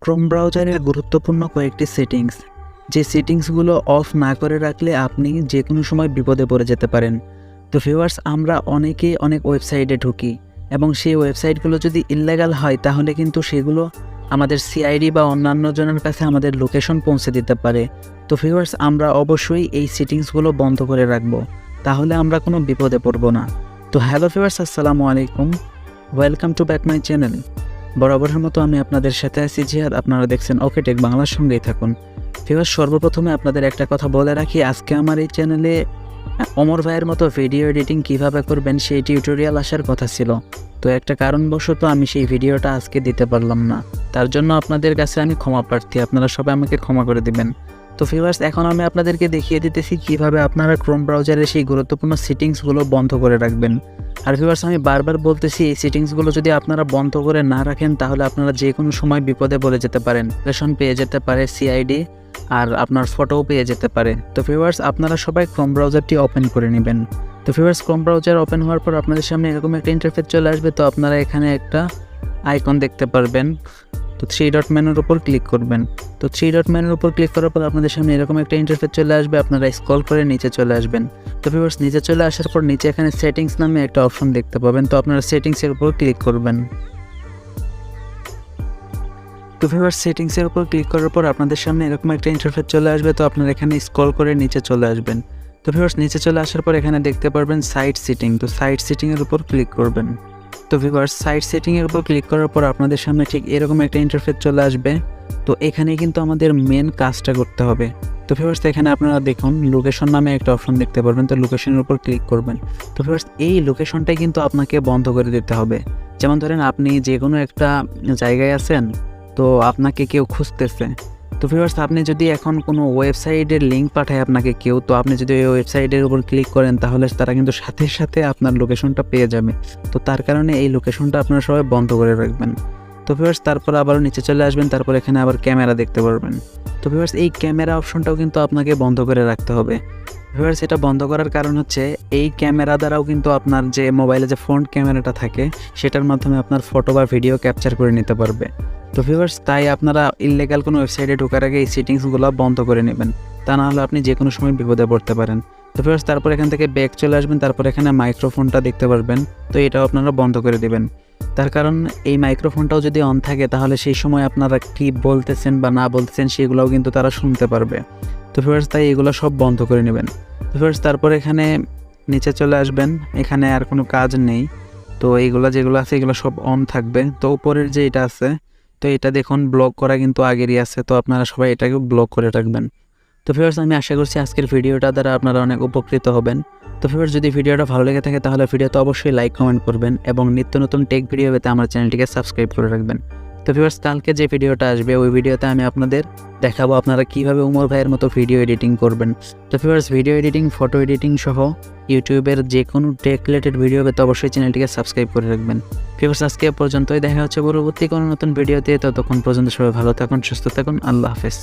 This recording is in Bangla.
ক্রোম ব্রাউজারের গুরুত্বপূর্ণ কয়েকটি সেটিংস, যে সেটিংসগুলো অফ না করে রাখলে আপনি যে কোনো সময় বিপদে পড়ে যেতে পারেন। তো ভিউয়ার্স, আমরা অনেকেই অনেক ওয়েবসাইটে ঢুকি এবং সেই ওয়েবসাইটগুলো যদি ইল্লিগাল হয় তাহলে কিন্তু সেগুলো আমাদের সিআইডি বা অন্যান্য জনের কাছে আমাদের লোকেশন পৌঁছে দিতে পারে। তো ভিউয়ার্স, আমরা অবশ্যই এই সেটিংসগুলো বন্ধ করে রাখবো, তাহলে আমরা কোনো বিপদে পড়ব না। তো হ্যালো ভিউয়ার্স, আসসালামু আলাইকুম, welcome to back my channel. বরাবরের মতো আমি আপনাদের সাথে আছি জিহাদ, আপনারা দেখছেন ওকে টেক বাংলার সঙ্গেই থাকুন। ভিউয়ার্স, সর্বপ্রথমে আপনাদের একটা কথা বলে রাখি, আজকে আমার এই চ্যানেলে অমর ভাইয়ের মতো ভিডিও এডিটিং কিভাবে করবেন সেই টিউটোরিয়াল আসার কথা ছিল। তো একটা কারণবশত আমি সেই ভিডিওটা আজকে দিতে পারলাম না, তার জন্য আপনাদের কাছে আমি ক্ষমা প্রার্থী, আপনারা সবাই আমাকে ক্ষমা করে দিবেন। তো ভিউয়ার্স, এখন আমি আপনাদেরকে দেখিয়ে দিতেছি কিভাবে আপনারা ক্রোম ব্রাউজারের সেই গুরুত্বপূর্ণ সেটিংসগুলো বন্ধ করে রাখবেন। আর ভিউয়ার্স, আমি বারবার বলতেছি, এই সেটিংসগুলো যদি আপনারা বন্ধ করে না রাখেন তাহলে আপনারা যে কোনো সময় বিপদে পড়ে যেতে পারেন। লোকেশন পেয়ে যেতে পারে সিআইডি, আর আপনার ফটোও পেয়ে যেতে পারে। তো ভিউয়ার্স, আপনারা সবাই ক্রোম ব্রাউজারটি ওপেন করে নেবেন। তো ভিউয়ার্স, ক্রোম ব্রাউজার ওপেন হওয়ার পর আপনাদের সামনে এরকম একটা ইন্টারফেস চলে আসবে। তো আপনারা এখানে একটা আইকন দেখতে পারবেন, তো 3 ডট মেনুর উপর ক্লিক করবেন। তো 3 ডট মেনুর উপর ক্লিক করার পর আপনাদের সামনে এরকম একটা ইন্টারফেস চলে আসবে, আপনারা স্ক্রল করে নিচে চলে আসবেন। তো ভিউয়ার্স, নিচে চলে আসার পর নিচে এখানে সেটিংস নামে একটা অপশন দেখতে পাবেন, তো আপনারা সেটিংসের উপর ক্লিক করবেন। তো ভিউয়ার্স, সেটিংসের উপর ক্লিক করার পর আপনাদের সামনে এরকম একটা ইন্টারফেস চলে আসবে, তো আপনারা এখানে স্ক্রল করে নিচে চলে আসবেন। তো ভিউয়ার্স, নিচে চলে আসার পর এখানে দেখতে পারবেন সাইট সেটিং, তো সাইট সেটিংয়ের উপর ক্লিক করবেন। তো ভিউয়ার্স, সাইট সেটিংয়ের উপর ক্লিক করার পর আপনাদের সামনে ঠিক এরকম একটা ইন্টারফেস চলে আসবে। তো এখানে কিন্তু আমাদের মেন কাজটা করতে হবে। তো ভিউয়ার্স, এখানে আপনারা দেখুন লোকেশন নামে একটা অপশন দেখতে পারবেন, তো লোকেশনের উপর ক্লিক করবেন। তো ভিউয়ার্স, এই লোকেশনটাই কিন্তু আপনাকে বন্ধ করে দিতে হবে। যেমন ধরেন আপনি যে কোনো একটা জায়গায় আছেন, তো আপনাকে কেউ খুঁজতেছে। তো ভিউয়ার্স, আপনি যদি এখন কোনো ওয়েবসাইটের লিঙ্ক পাঠায় আপনাকে কেউ, তো আপনি যদি ওই ওয়েবসাইটের উপর ক্লিক করেন তাহলে তারা কিন্তু সাথে সাথে আপনার লোকেশনটা পেয়ে যাবে। তো তার কারণে এই লোকেশনটা আপনারা সবাই বন্ধ করে রাখবেন। তো ভিউয়ার্স, তারপর আবারও নিচে চলে আসবেন, তারপর এখানে আবার ক্যামেরা দেখতে পারবেন। তো ভিউয়ার্স, এই ক্যামেরা অপশনটাও কিন্তু আপনাকে বন্ধ করে রাখতে হবে। ভিউয়ার্স, এটা বন্ধ করার কারণ হচ্ছে এই ক্যামেরা দ্বারাও কিন্তু আপনার যে মোবাইলে যে ফ্রন্ট ক্যামেরাটা থাকে সেটার মাধ্যমে আপনার ফটো বা ভিডিও ক্যাপচার করে নিতে পারবে। তো ভিউয়ার্স, তাই আপনারা ইললিগাল কোনো ওয়েবসাইটে ঢোকার আগে এই সেটিংসগুলো বন্ধ করে নেবেন, তা না হলে আপনি যে কোনো সময় বিপদে পড়তে পারেন। তো ভিউয়ার্স, তারপর এখান থেকে ব্যাক চলে আসবেন, তারপর এখানে মাইক্রোফোনটা দেখতে পারবেন, তো এটাও আপনারা বন্ধ করে দেবেন। তার কারণ এই মাইক্রোফোনটাও যদি অন থাকে তাহলে সেই সময় আপনারা কী বলতেছেন বা না বলতেছেন সেগুলোও কিন্তু তারা শুনতে পারবে। তো ভিউয়ার্স, তাই এগুলো সব বন্ধ করে নেবেন। তো ভিউয়ার্স, তারপর এখানে নিচে চলে আসবেন, এখানে আর কোনো কাজ নেই, তো এইগুলো যেগুলো আছে এগুলো সব অন থাকবে। তো উপরের যে এটা আছে, তো এটা দেখুন ব্লক করা কিন্তু আগেরই আছে, তো আপনারা সবাই এটাকে ব্লক করে রাখবেন। তো ভিউয়ার্স, আমি আশা করছি আজকের ভিডিওটা দ্বারা আপনারা অনেক উপকৃত হবেন। তো ভিউয়ার্স, যদি ভিডিওটা ভালো লেগে থাকে তাহলে ভিডিওতে অবশ্যই লাইক কমেন্ট করবেন এবং নিত্য নতুন টেক ভিডিও পেতে আমার চ্যানেলটিকে সাবস্ক্রাইব করে রাখবেন। তো ভিউয়ার্স, কালকে যে ভিডিওটা আসবে ওই ভিডিওতে আমি আপনাদের দেখাবো আপনারা কীভাবে উমর ভাইয়ের মতো ভিডিও এডিটিং করবেন। তো viewers, video editing, photo editing সহ ইউটিউবের যে কোনো টেক রিলেটেড ভিডিও পেতে অবশ্যই চ্যানেলটিকে সাবস্ক্রাইব করে রাখবেন। ভিউয়ার্স, আজকে পর্যন্তই, দেখা হচ্ছে পরবর্তী কোনো নতুন ভিডিওতে। ততক্ষণ পর্যন্ত সবাই ভালো থাকুন, সুস্থ থাকুন, আল্লাহ হাফেজ।